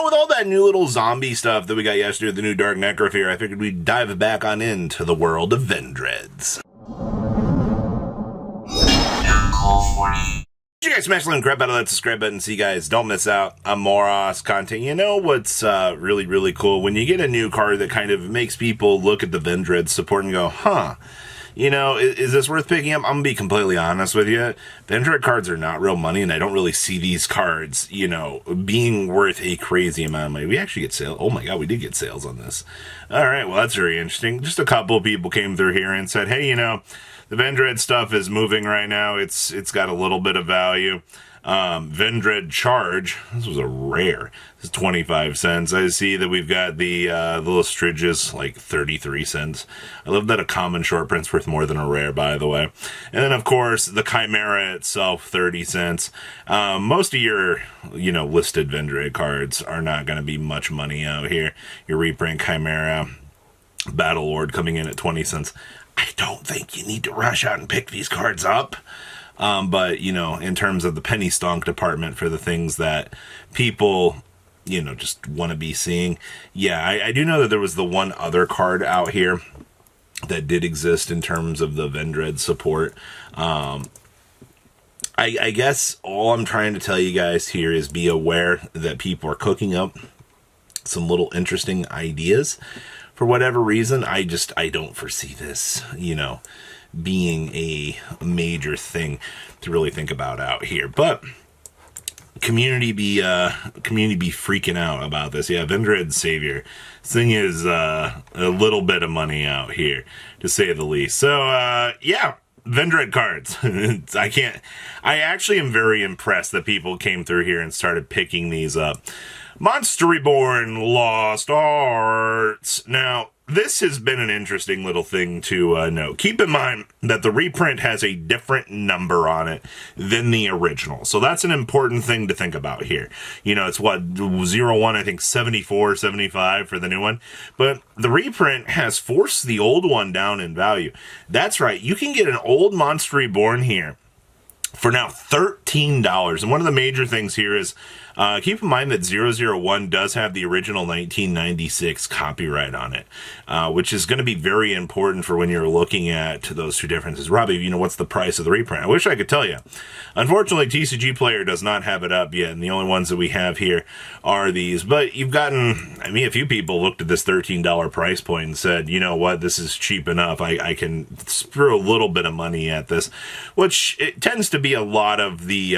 with all that new little zombie stuff that we got yesterday, the new Dark Necrosphere, I figured we'd dive back on into the world of Vendreads. You guys smash the little crap out of that subscribe button so you guys don't miss out on more awesome content. You know what's really, really cool? When you get a new card that kind of makes people look at the Vendread support and go, huh, you know, is this worth picking up? I'm going to be completely honest with you. Vendread cards are not real money, and I don't really see these cards, you know, being worth a crazy amount of money. We actually get sales. Oh my God, we did get sales on this. All right, well, that's very interesting. Just a couple of people came through here and said, hey, you know, the Vendread stuff is moving right now. It's got a little bit of value. Vendread Charge. This was a rare. This is 25 cents. I see that we've got the little Striges, like 33 cents. I love that a common short print's worth more than a rare, by the way. And then, of course, the Chimera itself, 30 cents. Most of your, you know, listed Vendread cards are not going to be much money out here. Your reprint Chimera, Battle Lord coming in at 20 cents. I don't think you need to rush out and pick these cards up. But, you know, in terms of the penny stonk department for the things that people, you know, just want to be seeing. Yeah, I do know that there was the one other card out here that did exist in terms of the Vendread support. I guess all I'm trying to tell you guys here is be aware that people are cooking up some little interesting ideas. For whatever reason, I don't foresee this, you know, being a major thing to really think about out here. But community be freaking out about this. Yeah, Vendread Savior. This thing is a little bit of money out here, to say the least. So yeah, Vendread cards. I actually am very impressed that people came through here and started picking these up. Monster Reborn Lost Arts. Now, this has been an interesting little thing to note. Keep in mind that the reprint has a different number on it than the original. So that's an important thing to think about here. You know, it's what, 01, I think 74, 75 for the new one. But the reprint has forced the old one down in value. That's right. You can get an old Monster Reborn here for now $13. And one of the major things here is keep in mind that 001 does have the original 1996 copyright on it, which is going to be very important for when you're looking at those two differences. Robbie, you know, what's the price of the reprint? I wish I could tell you. Unfortunately, TCG Player does not have it up yet, and the only ones that we have here are these. But you've gotten, I mean, a few people looked at this $13 price point and said, you know what, this is cheap enough. I can throw a little bit of money at this, which it tends to be a lot of the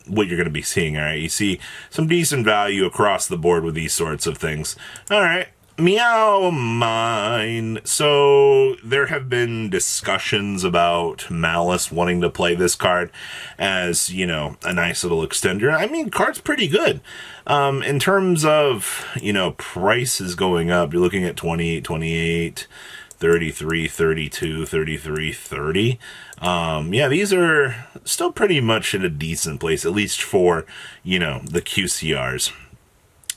what you're going to be seeing. All right, you see some decent value across the board with these sorts of things. All right, Meow Mine. So there have been discussions about Malice wanting to play this card as, you know, a nice little extender. I mean, card's pretty good. In terms of, you know, prices going up, you're looking at 28, 28, 33, 32, 33, 30. Yeah, these are still pretty much in a decent place, at least for, you know, the QCRs.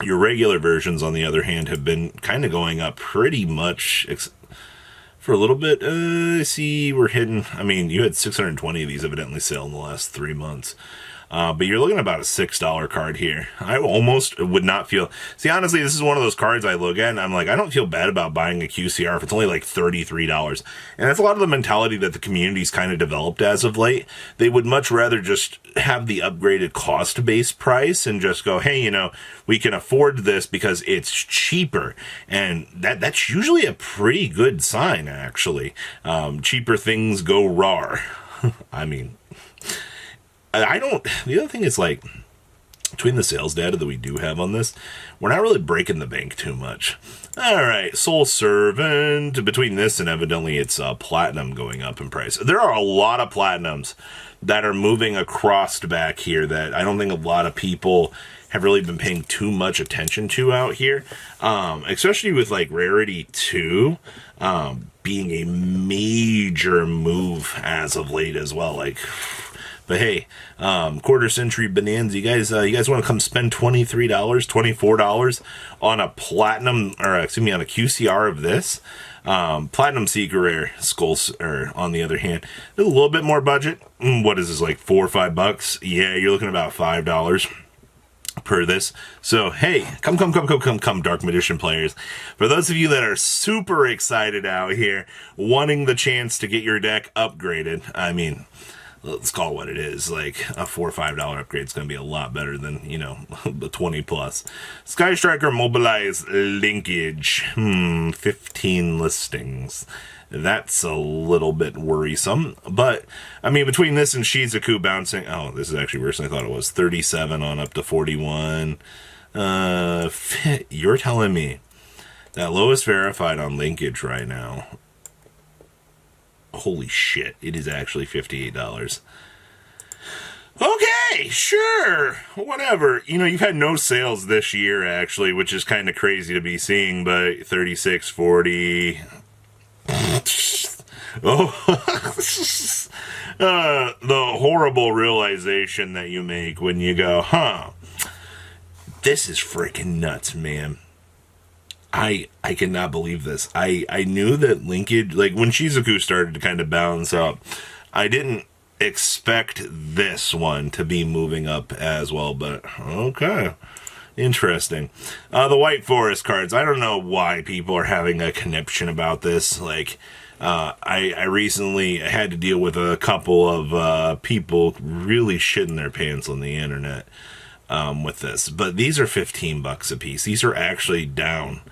Your regular versions, on the other hand, have been kind of going up pretty much for a little bit. See, we're hitting, I mean, you had 620 of these evidently sell in the last 3 months. But you're looking at about a $6 card here. I almost would not feel... See, honestly, this is one of those cards I look at, and I'm like, I don't feel bad about buying a QCR if it's only like $33. And that's a lot of the mentality that the community's kind of developed as of late. They would much rather just have the upgraded cost-based price and just go, hey, you know, we can afford this because it's cheaper. And that's usually a pretty good sign, actually. Cheaper things go raw. I mean... the other thing is, like, between the sales data that we do have on this, we're not really breaking the bank too much. All right, Soul Servant. Between this and evidently it's platinum going up in price. There are a lot of platinums that are moving across back here that I don't think a lot of people have really been paying too much attention to out here. Especially with, like, Rarity 2 being a major move as of late as well. Like... But hey, quarter century bonanza, you guys want to come spend $23, $24 on a platinum, or excuse me, on a QCR of this? Platinum Secret Rare Skulls, or on the other hand, a little bit more budget. What is this, like $4 or $5? Yeah, you're looking at about $5. per this. So, hey, come, Dark Magician players. For those of you that are super excited out here, wanting the chance to get your deck upgraded, I mean, let's call it what it is. Like, a $4 or $5 upgrade is going to be a lot better than, you know, the 20 plus. Sky Striker Mobilize Linkage. 15 listings. That's a little bit worrisome. But, I mean, between this and Shizuku bouncing... Oh, this is actually worse than I thought it was. 37 on up to 41. You're telling me that lowest verified on linkage right now... Holy shit, it is actually $58. Okay, sure, whatever. You know, you've had no sales this year, actually, which is kind of crazy to be seeing, but $36.40... the horrible realization that you make when you go, this is freaking nuts, man. I cannot believe this. I knew that linkage, like when Shizuku started to kind of balance up, I didn't expect this one to be moving up as well, but okay. Interesting. The White Forest cards. I don't know why people are having a conniption about this. Like, I recently had to deal with a couple of people really shitting their pants on the internet with this. But these are $15 a piece. These are actually down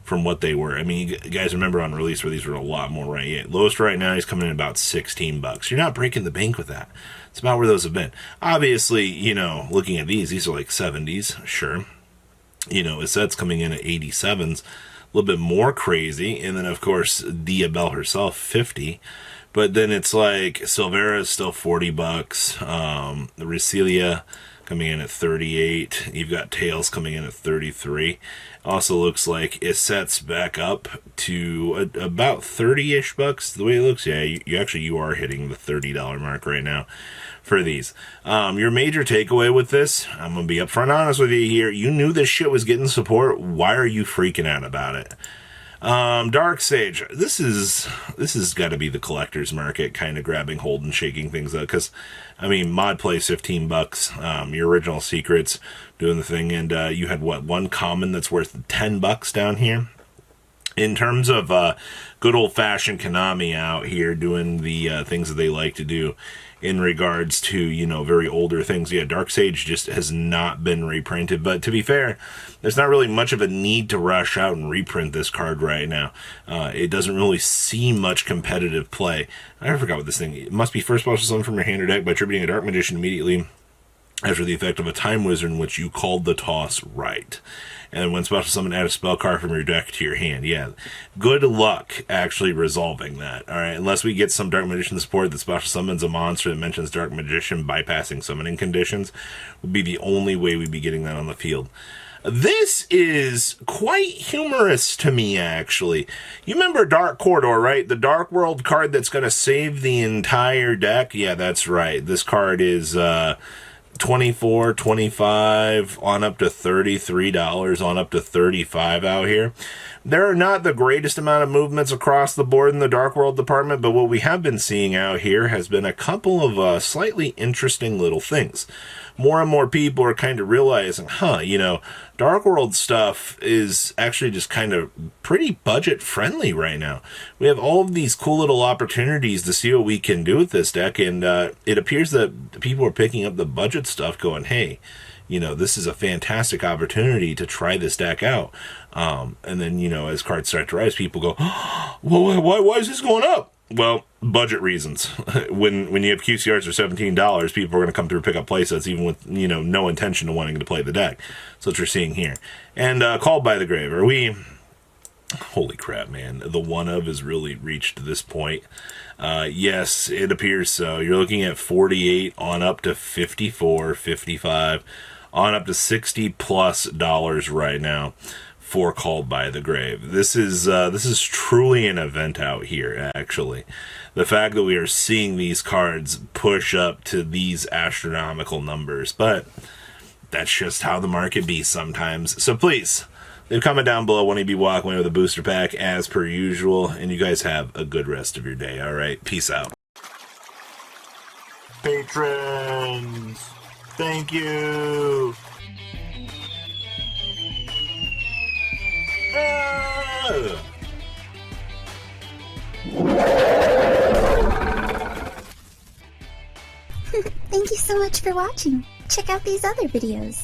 from what they were. I mean, you guys remember on release where these were a lot more, right? Yeah, lowest right now is coming in about $16. You're not breaking the bank with that. It's about where those have been. Obviously, you know, looking at these are like 70s, sure. You know, Isette's coming in at 87s, a little bit more crazy. And then, of course, Diabelle herself, 50. But then it's like Silvera is still $40. The Recilia coming in at 38. You've got Tails coming in at 33. Also looks like Isette's back up to about 30-ish bucks. The way it looks, yeah, you are hitting the $30 mark right now for these. Your major takeaway with this, I'm going to be upfront honest with you here. You knew this shit was getting support. Why are you freaking out about it? Dark Sage, this has got to be the collector's market kind of grabbing hold and shaking things up, because I mean, mod plays $15, your original secrets doing the thing, and you had one common that's worth $10 down here. In terms of good old-fashioned Konami out here doing the things that they like to do in regards to, you know, very older things. Yeah, Dark Sage just has not been reprinted. But to be fair, there's not really much of a need to rush out and reprint this card right now. It doesn't really see much competitive play. I forgot what this thing... It must be first special summon from your hand or deck by attributing a Dark Magician immediately after the effect of a Time Wizard in which you called the toss right. And when special summon, add a spell card from your deck to your hand. Yeah, good luck actually resolving that. All right, unless we get some Dark Magician support that special summons a monster that mentions Dark Magician bypassing summoning conditions, would be the only way we'd be getting that on the field. This is quite humorous to me, actually. You remember Dark Corridor, right? The Dark World card that's going to save the entire deck? Yeah, that's right. This card is... 24, 25 on up to $33 on up to $35 out here. There are not the greatest amount of movements across the board in the Dark World department, but what we have been seeing out here has been a couple of slightly interesting little things. More and more people are kind of realizing, you know, Dark World stuff is actually just kind of pretty budget friendly right now. We have all of these cool little opportunities to see what we can do with this deck, and it appears that people are picking up the budget stuff going, hey, you know, this is a fantastic opportunity to try this deck out. And then, you know, as cards start to rise, people go, well, why is this going up? Well, budget reasons. When you have QCRs for $17, people are going to come through and pick up playsets even with, you know, no intention of wanting to play the deck. So what you're seeing here. And Called by the Grave. Holy crap, man. The one of has really reached this point. Yes, it appears so. You're looking at 48 on up to 54, 55, on up to $60+ right now for Called by the Grave. This is truly an event out here, actually. The fact that we are seeing these cards push up to these astronomical numbers, but that's just how the market be sometimes. So please, leave a comment down below when you be walking away with a booster pack as per usual, and you guys have a good rest of your day, alright? Peace out. Patrons, thank you. Thank you so much for watching. Check out these other videos.